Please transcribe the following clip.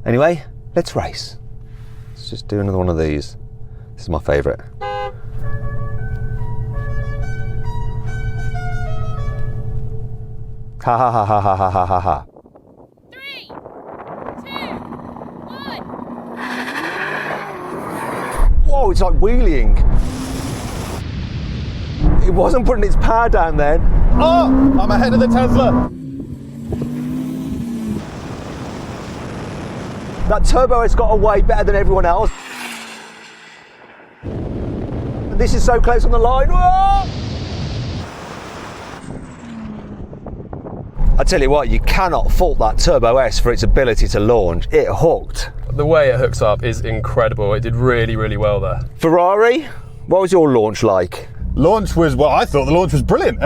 Anyway, let's race. Let's just do another one of these. This is my favourite. Ha ha ha ha ha ha ha ha ha. 3, 2, 1. Whoa, it's like wheeling. It wasn't putting its power down then. Oh, I'm ahead of the Tesla. That turbo has got away better than everyone else. And this is so close on the line. Whoa! I tell you what, you cannot fault that Turbo S for its ability to launch. It hooked. The way it hooks up is incredible. It did really, really well there. Ferrari, what was your launch like? Launch was, well, I thought the launch was brilliant.